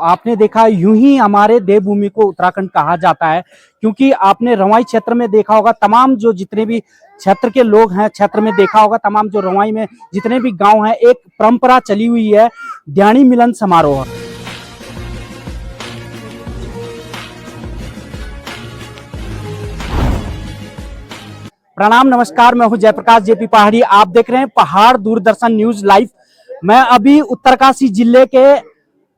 आपने देखा यूं ही हमारे देवभूमि को उत्तराखंड कहा जाता है, क्योंकि आपने रवाई क्षेत्र में देखा होगा तमाम जो जितने भी क्षेत्र के लोग हैं, क्षेत्र में देखा होगा तमाम जो रवाई में जितने भी गांव हैं, एक परंपरा चली हुई है ध्यानी मिलन समारोह। प्रणाम, नमस्कार, मैं हूं जयप्रकाश जेपी पहाड़ी। आप देख रहे हैं पहाड़ दूरदर्शन न्यूज लाइव। मैं अभी उत्तरकाशी जिले के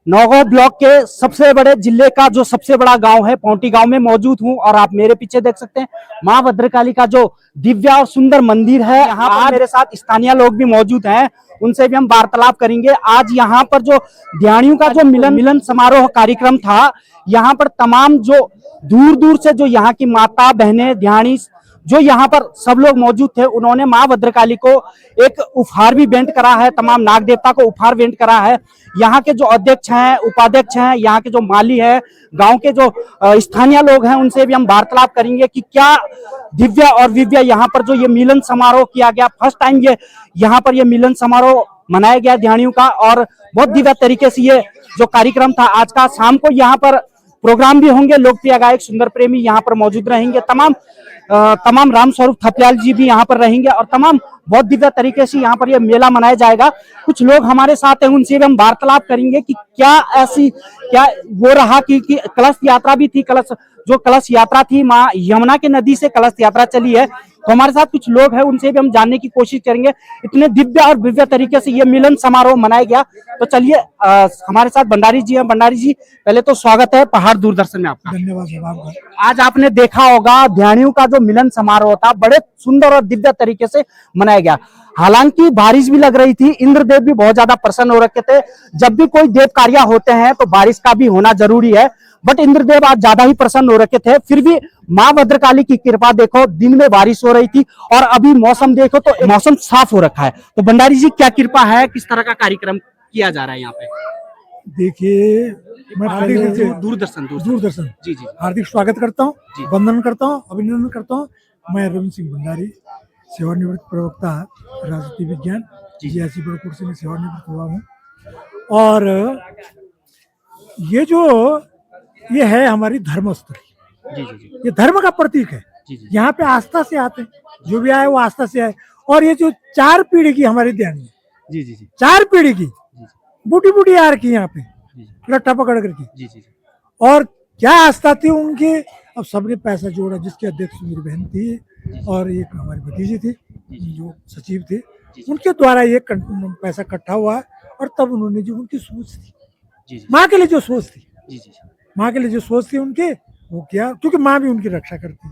नौगांव ब्लॉक के सबसे बड़े जिले का जो सबसे बड़ा गांव है पौंटी गांव में मौजूद हूं और आप मेरे पीछे देख सकते हैं मां भद्रकाली का जो दिव्य और सुंदर मंदिर है। यहाँ पर मेरे साथ स्थानीय लोग भी मौजूद हैं, उनसे भी हम वार्तालाप करेंगे। आज यहाँ पर जो ध्यानियों का जो मिलन समारोह कार्यक्रम था, यहाँ पर तमाम जो दूर दूर से जो यहाँ की माता बहनें ध्यानी जो यहाँ पर सब लोग मौजूद थे, उन्होंने मां भद्रकाली को एक उपहार भी भेंट करा है, तमाम नाग देवता को उपहार भेंट करा है। यहाँ के जो अध्यक्ष हैं, उपाध्यक्ष हैं, यहाँ के जो माली है, गांव के जो स्थानीय लोग हैं, उनसे भी हम वार्तालाप करेंगे कि क्या दिव्य और विव्य यहाँ पर जो ये मिलन समारोह किया गया, फर्स्ट टाइम ये यहाँ पर ये मिलन समारोह मनाया गया ध्यानियों का, और बहुत दिव्य तरीके से ये जो कार्यक्रम था आज का। शाम को यहाँ पर प्रोग्राम भी होंगे, लोकप्रिय गायक सुंदर प्रेमी यहाँ पर मौजूद रहेंगे, तमाम रामस्वरूप थपलियाल जी भी यहाँ पर रहेंगे और तमाम बहुत दिव्य तरीके से यहाँ पर यह मेला मनाया जाएगा। कुछ लोग हमारे साथ हैं, उनसे भी हम वार्तालाप करेंगे कि क्या वो रहा कि कलश यात्रा भी थी। कलश यात्रा थी, माँ यमुना के नदी से कलश यात्रा चली है। तो हमारे साथ कुछ लोग हैं, उनसे भी हम जानने की कोशिश करेंगे। इतने दिव्य और भव्य तरीके से ये मिलन समारोह मनाया गया। तो चलिए, हमारे साथ भंडारी जी हैं। भंडारी जी, पहले तो स्वागत है पहाड़ दूरदर्शन में आपका। धन्यवाद। आज आपने देखा होगा ध्यानियों का जो मिलन समारोह था, बड़े सुंदर और दिव्य तरीके से मनाया गया। हालांकि बारिश भी लग रही थी, इंद्रदेव भी बहुत ज्यादा प्रसन्न हो रखे थे। जब भी कोई देव कार्य होते हैं तो बारिश का भी होना जरूरी है, बट इंद्रदेव आज ज्यादा ही प्रसन्न हो रखे थे। फिर भी मां भद्रकाली की कृपा देखो, दिन में बारिश हो रही थी और अभी मौसम देखो तो मौसम साफ हो रखा है। तो भंडारी जी, क्या कृपा है, किस तरह का कार्यक्रम किया जा रहा है यहाँ पे? देखिए, मैं हार्दिक दूरदर्शन जी हार्दिक स्वागत करता हूँ, वंदन करता हूँ, अभिनंदन करता हूँ। मैं रविंद्र सिंह भंडारी, सेवानिवृत्त प्रवक्ता राजनीति विज्ञान जीआईसी से मैं सेवानिवृत्त हुआ हूँ। और ये है हमारी धर्मस्थली, ये धर्म का प्रतीक है। यहाँ पे आस्था से आते हैं, जो भी आए वो आस्था से आए। और ये जो 4 पीढ़ी की हमारी ध्यानी है, 4 पीढ़ी की बूटी आ रखी यहाँ पे लट्ठा पकड़ करके। और क्या आस्था थी उनके, अब सबने पैसा जोड़ा। जिसके अध्यक्ष मेरी बहन थी और एक हमारी भतीजी थी जो सचिव थे, उनके द्वारा ये पैसा इकट्ठा हुआ। और तब उन्होंने जो उनकी सोच थी, माँ के लिए जो सोच थी, माँ के लिए जो सोच थी उनके, वो किया। क्योंकि माँ भी उनकी रक्षा करती,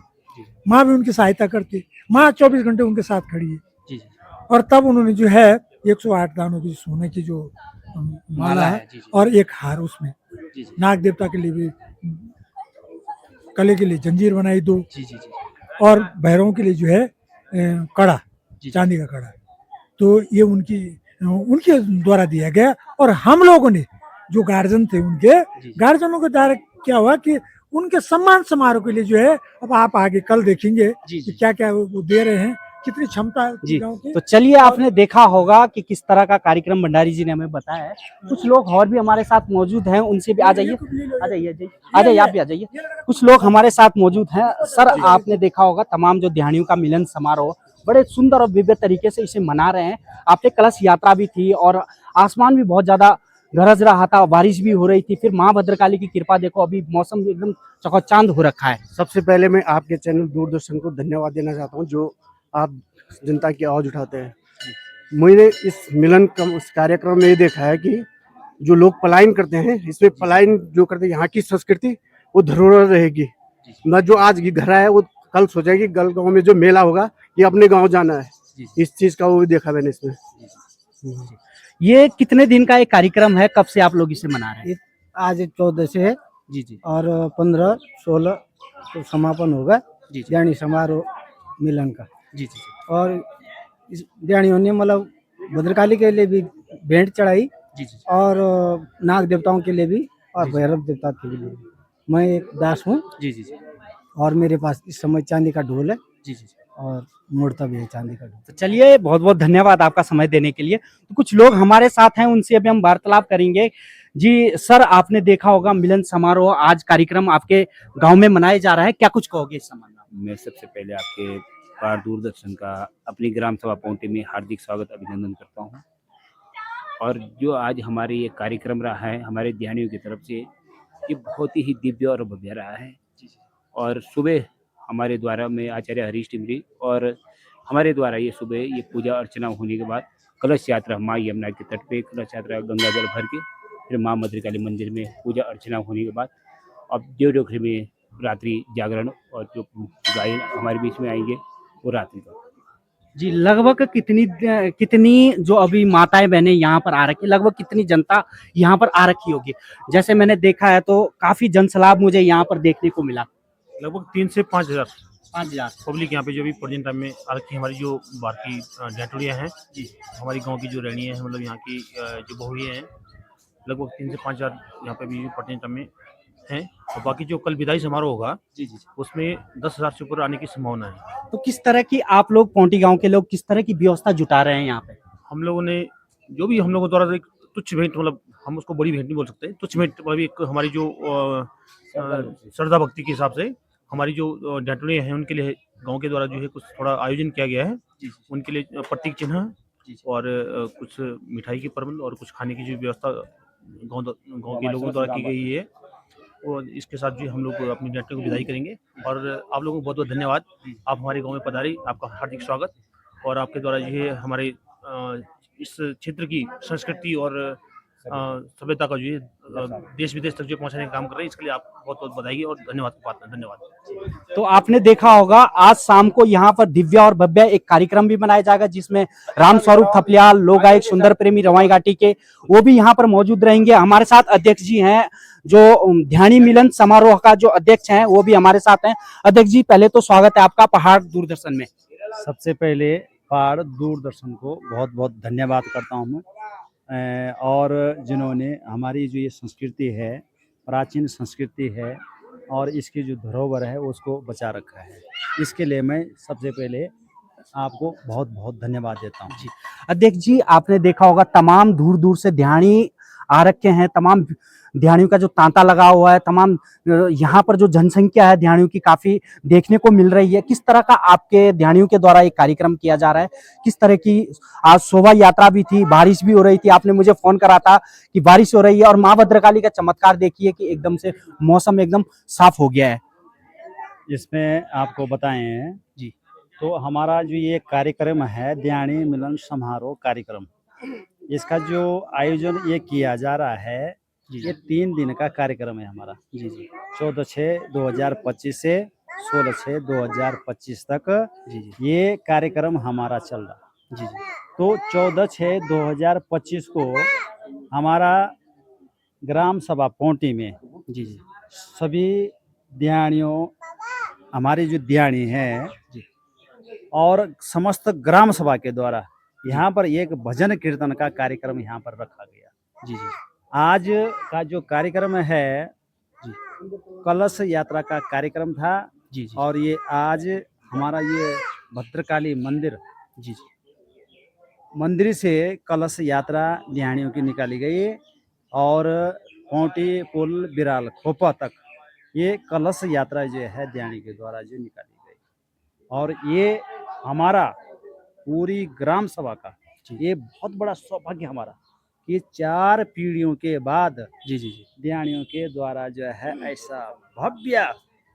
माँ भी उनकी सहायता करती, माँ 24 घंटे उनके साथ खड़ी है। और तब उन्होंने जो है 108 दानों की सोने की जो माला है और एक हार, उसमें नाग देवता के लिए भी कले के लिए जंजीर बनाई 2, और भैरवों के लिए जो है कड़ा, चांदी का कड़ा। तो ये उनके द्वारा दिया गया। और हम लोगों ने जो गार्जियन थे, उनके गार्जियनों के द्वारा क्या हुआ कि उनके सम्मान समारोह के लिए जो है, अब आप आगे कल देखेंगे कि क्या क्या वो दे रहे हैं, कितनी क्षमता जी। तो चलिए, आपने देखा होगा कि किस तरह का कार्यक्रम भंडारी जी ने हमें बताया है। कुछ लोग और भी हमारे साथ मौजूद हैं, उनसे भी आ जाइए आप भी आ जाइए। कुछ लोग हमारे साथ मौजूद हैं। सर, आपने देखा होगा तमाम जो ध्यानियों का मिलन समारोह बड़े सुंदर और दिव्य तरीके से इसे मना रहे हैं। आपने कलश यात्रा भी थी और आसमान भी बहुत ज्यादा गरज रहा था, बारिश भी हो रही थी। फिर माँ भद्रकाली की कृपा देखो, अभी मौसम एकदम चकाचौंध हो रखा है। सबसे पहले मैं आपके चैनल दूरदर्शन को धन्यवाद देना चाहता हूँ, जो आप जनता की आवाज उठाते हैं। मैंने इस मिलन कार्यक्रम में ये देखा है कि जो लोग पलायन करते हैं, इसमें पलायन जो करते हैं, यहाँ की संस्कृति वो धरोहर रहेगी ना। जो आज घर आया वो कल सोचेगी गल गाँव में जो मेला होगा, ये अपने गाँव जाना है। इस चीज का वो भी देखा मैंने इसमें। ये कितने दिन का एक कार्यक्रम है, कब से आप लोग इसे मना रहे हैं? आज 14 से है और 15-16 तो समापन होगा ध्यानी समारोह मिलन का। और इस ध्यानियों ने मतलब भद्रकाली के लिए भी भेंट चढ़ाई और नाग देवताओं के लिए भी और भैरव देवता के लिए। मैं एक दास हूँ और मेरे पास इस समय चांदी का ढोल है और मूर्ता भी है चांदी का। तो चलिए, बहुत बहुत धन्यवाद आपका समय देने के लिए। तो कुछ लोग हमारे साथ हैं, उनसे अभी हम वार्तालाप करेंगे जी सर, आपने देखा होगा मिलन समारोह आज कार्यक्रम आपके गांव में मनाया जा रहा है, क्या कुछ कहोगे इस संबंध में? मैं सबसे पहले आपके पार दूरदर्शन का अपनी ग्राम सभा पौंटी में हार्दिक स्वागत अभिनंदन करता हूं। और जो आज हमारे ये कार्यक्रम रहा है हमारे ध्यानियों की तरफ से, ये बहुत ही दिव्य और भव्य रहा है। और सुबह हमारे द्वारा में आचार्य हरीश टिमरी और हमारे द्वारा ये सुबह ये पूजा अर्चना होने के बाद कलश यात्रा माँ यमुना के तट पे कलश यात्रा गंगा जल भर के फिर माँ भद्रकाली मंदिर में पूजा अर्चना होने के बाद अब देवडोखरी में रात्रि जागरण और जो गायन हमारे बीच में आएंगे वो रात्रि का। जी, लगभग कितनी कितनी जो अभी माताएं बहनें यहाँ पर आ रखी, लगभग कितनी जनता यहाँ पर आ रखी होगी? जैसे मैंने देखा है तो काफी जनसलाब मुझे यहाँ पर देखने को मिला। लगभग 3 से 5,000 5,000 पब्लिक यहाँ पे जो भी प्रेजेंट टाइम में आ रखी है। हमारी जो भारतीय डेटोरिया हैं जी, हमारी गांव की जो रैनियाँ हैं, मतलब यहाँ की जो बहुएँ हैं, लगभग 3 से 5,000 यहाँ पे भी प्रेजेंट टाइम में हैं। और बाकी जो कल विदाई समारोह होगा जी जी। उसमें 10,000 से ऊपर आने की संभावना है। तो किस तरह की आप लोग पौंटी गांव के लोग किस तरह की व्यवस्था जुटा रहे हैं यहाँ पे? हम लोगों ने जो भी हम लोगों द्वारा एक तुच्छ भेंट, मतलब हम उसको बड़ी भेंट नहीं बोल सकते, तुच्छ भेंट अभी एक हमारी जो श्रद्धा भक्ति के हिसाब से हमारी जो डेटोरिया हैं उनके लिए गांव के द्वारा जो है कुछ थोड़ा आयोजन किया गया है। उनके लिए प्रतीक चिन्ह और कुछ मिठाई के प्रबंध और कुछ खाने की जो व्यवस्था गांव के लोगों द्वारा की गई है। और इसके साथ जो हम लोग अपनी डेटोरिया को विदाई करेंगे। और आप लोगों को बहुत बहुत धन्यवाद, आप हमारे गाँव में पधारी, आपका हार्दिक स्वागत। और आपके द्वारा जो है हमारे इस क्षेत्र की संस्कृति और सभ्यता का जो है देश विदेश तक जो पहुंचाने का काम कर रहे हैं, इसके लिए आप बहुत बहुत बधाई और धन्यवाद की बात है। धन्यवाद। तो आपने देखा होगा आज शाम को यहाँ पर दिव्य और भव्य एक कार्यक्रम भी मनाया जाएगा जिसमें राम स्वरूप थपलियाल, लोक गायक सुंदर प्रेमी रवाई घाटी के वो भी यहाँ पर मौजूद रहेंगे। हमारे साथ अध्यक्ष जी हैं, जो ध्यानी मिलन समारोह का जो अध्यक्ष हैं वो भी हमारे साथ हैं। अध्यक्ष जी, पहले तो स्वागत है आपका पहाड़ दूरदर्शन में। सबसे पहले पहाड़ दूरदर्शन को बहुत बहुत धन्यवाद करता हूँ मैं, और जिन्होंने हमारी जो ये संस्कृति है, प्राचीन संस्कृति है और इसकी जो धरोहर है उसको बचा रखा है, इसके लिए मैं सबसे पहले आपको बहुत बहुत धन्यवाद देता हूँ। जी अध्यक्ष जी, आपने देखा होगा तमाम दूर दूर से ध्यानी आ रखे हैं, तमाम ध्यानियों का जो तांता लगा हुआ है, तमाम यहाँ पर जो जनसंख्या है ध्यानियों की काफी देखने को मिल रही है। किस तरह का आपके ध्यानियों के द्वारा एक कार्यक्रम किया जा रहा है? किस तरह की आज शोभा यात्रा भी थी, बारिश भी हो रही थी, आपने मुझे फोन करा था कि बारिश हो रही है और माँ भद्रकाली का चमत्कार देखिए कि एकदम से मौसम एकदम साफ हो गया है। इसमें आपको बताएं जी, तो हमारा जो ये कार्यक्रम है ध्यानी मिलन समारोह कार्यक्रम, इसका जो आयोजन ये किया जा रहा है ये 3 दिन का कार्यक्रम है हमारा। जी जी, 14/6/2025 से 16/6/2025 तक ये कार्यक्रम हमारा चल रहा। जी जी, तो 14/6/2025 को हमारा ग्राम सभा पौंटी में जी जी सभी ध्यानियों, हमारी जो ध्यानी है और समस्त ग्राम सभा के द्वारा यहाँ पर एक भजन कीर्तन का कार्यक्रम यहाँ पर रखा गया। जी जी, आज का जो कार्यक्रम है जी, कलश यात्रा का कार्यक्रम था जी जी, और ये आज हमारा ये भद्रकाली मंदिर जी मंदिर से कलश यात्रा ध्यानियों की निकाली गई और पौंटी पुल बिराल खोपा तक ये कलश यात्रा जो है ध्यानी के द्वारा जो निकाली गई। और ये हमारा पूरी ग्राम सभा का ये बहुत बड़ा सौभाग्य हमारा कि 4 पीढ़ियों के बाद जी जी जी ध्यानियों के द्वारा जो है ऐसा भव्य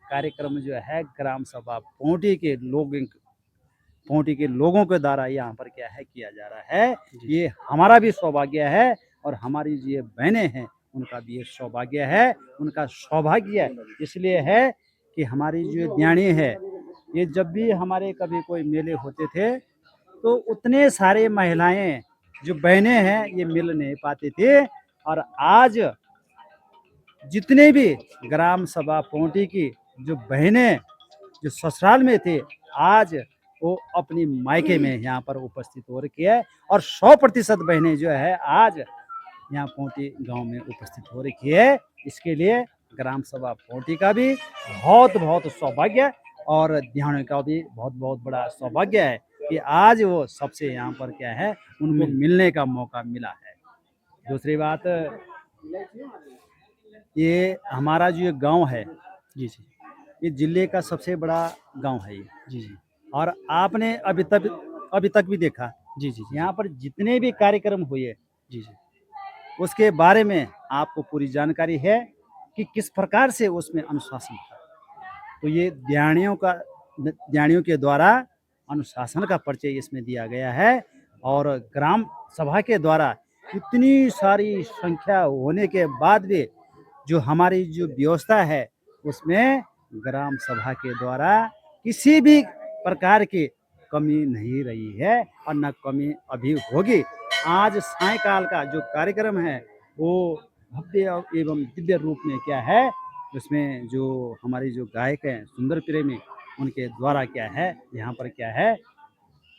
कार्यक्रम जो है ग्राम सभा पौंटी के लोगों के द्वारा यहाँ पर क्या है किया जा रहा है। ये हमारा भी सौभाग्य है और हमारी जो ये बहनें हैं उनका भी ये सौभाग्य है, उनका सौभाग्य इसलिए है कि हमारी जो ध्यानी है ये जब भी हमारे कभी कोई मेले होते थे तो उतने सारे महिलाएं जो बहनें हैं ये मिल नहीं पाते थे। और आज जितने भी ग्राम सभा पौंटी की जो बहनें जो ससुराल में थे आज वो अपनी मायके में यहाँ पर उपस्थित हो रखी है और 100% बहनें जो है आज यहाँ पौंटी गांव में उपस्थित हो रखी है। इसके लिए ग्राम सभा पौंटी का भी बहुत बहुत सौभाग्य और ध्यान का भी बहुत बहुत बड़ा सौभाग्य है कि आज वो सबसे यहाँ पर क्या है उनको मिलने का मौका मिला है। दूसरी बात ये हमारा जो ये गांव है जी जी, ये जिले का सबसे बड़ा गांव है ये जी जी। और आपने अभी तक भी देखा जी जी, यहाँ पर जितने भी कार्यक्रम हुए जी जी, उसके बारे में आपको पूरी जानकारी है कि किस प्रकार से उसमें अनुशासन था। तो ये ध्यानियों के द्वारा अनुशासन का परिचय इसमें दिया गया है। और ग्राम सभा के द्वारा इतनी सारी संख्या होने के बाद भी जो हमारी जो व्यवस्था है उसमें ग्राम सभा के द्वारा किसी भी प्रकार की कमी नहीं रही है और न कमी अभी होगी। आज सायंकाल का जो कार्यक्रम है वो भव्य एवं दिव्य रूप में क्या है, उसमें जो हमारी जो गायक हैं सुंदर प्रेमी, उनके द्वारा क्या है यहाँ पर क्या है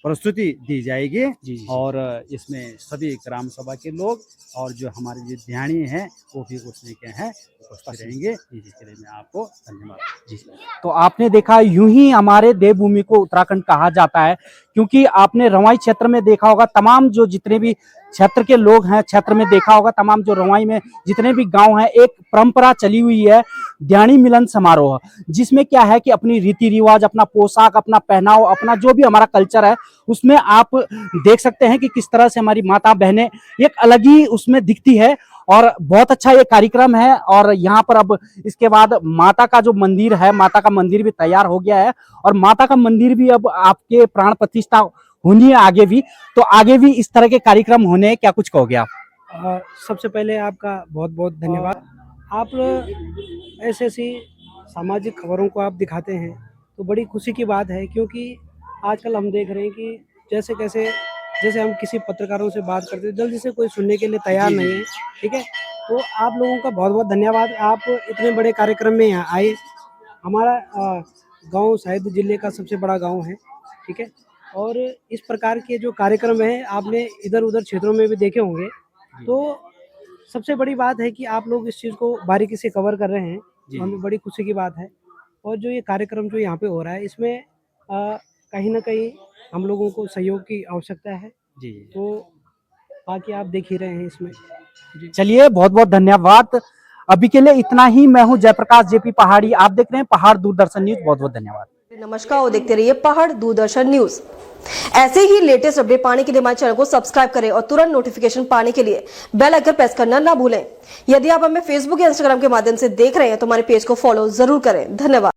प्रस्तुति दी जाएगी जी जी। और इसमें सभी ग्राम सभा के लोग और जो हमारे जो ध्यानी हैं वो भी उसमें क्या है उपस्थित रहेंगे। इसके लिए मैं आपको धन्यवाद जी। तो आपने देखा, यूं ही हमारे देवभूमि को उत्तराखंड कहा जाता है, क्योंकि आपने रवाई क्षेत्र में देखा होगा, तमाम जो जितने भी क्षेत्र के लोग हैं, क्षेत्र में देखा होगा, तमाम जो रवाई में जितने भी गांव हैं, एक परंपरा चली हुई है ध्यानी मिलन समारोह, जिसमें क्या है कि अपनी रीति रिवाज, अपना पोशाक, अपना पहनाव, अपना जो भी हमारा कल्चर है, उसमें आप देख सकते हैं कि किस तरह से हमारी माता बहनें एक अलग ही उसमें दिखती है। और बहुत अच्छा ये कार्यक्रम है। और यहाँ पर अब इसके बाद माता का जो मंदिर है, माता का मंदिर भी तैयार हो गया है और माता का मंदिर भी अब आपके प्राण प्रतिष्ठा होनी है आगे भी। तो आगे भी इस तरह के कार्यक्रम होने, क्या कुछ कहोगे आप? सबसे पहले आपका बहुत बहुत धन्यवाद। आप ऐसी सामाजिक खबरों को आप दिखाते हैं तो बड़ी खुशी की बात है, क्योंकि आजकल हम देख रहे हैं कि जैसे हम किसी पत्रकारों से बात करते हैं, जल्दी से कोई सुनने के लिए तैयार नहीं है। ठीक है, तो आप लोगों का बहुत बहुत धन्यवाद, आप इतने बड़े कार्यक्रम में यहाँ आए। हमारा गांव शायद जिले का सबसे बड़ा गांव है। ठीक है, और इस प्रकार के जो कार्यक्रम हैं आपने इधर उधर क्षेत्रों में भी देखे होंगे। तो सबसे बड़ी बात है कि आप लोग इस चीज़ को बारीकी से कवर कर रहे हैं, तो हमें बड़ी खुशी की बात है। और जो ये कार्यक्रम जो यहाँ पे हो रहा है, इसमें कहीं ना कहीं हम लोगों को सहयोग की आवश्यकता है जी। तो बाकी आप देख ही रहे हैं इसमें। चलिए, बहुत बहुत धन्यवाद। अभी के लिए इतना ही। मैं हूं जयप्रकाश जेपी पहाड़ी, आप देख रहे हैं पहाड़ दूरदर्शन न्यूज। बहुत बहुत धन्यवाद। नमस्कार और देखते रहिए पहाड़ दूरदर्शन न्यूज। ऐसे ही लेटेस्ट अपडेट पाने के लिए हमारे चैनल को सब्सक्राइब करें और तुरंत नोटिफिकेशन पाने के लिए बेल आइकन प्रेस करना ना भूलें। यदि आप हमें फेसबुक या इंस्टाग्राम के माध्यम से देख रहे हैं तो हमारे पेज को फॉलो जरूर करें। धन्यवाद।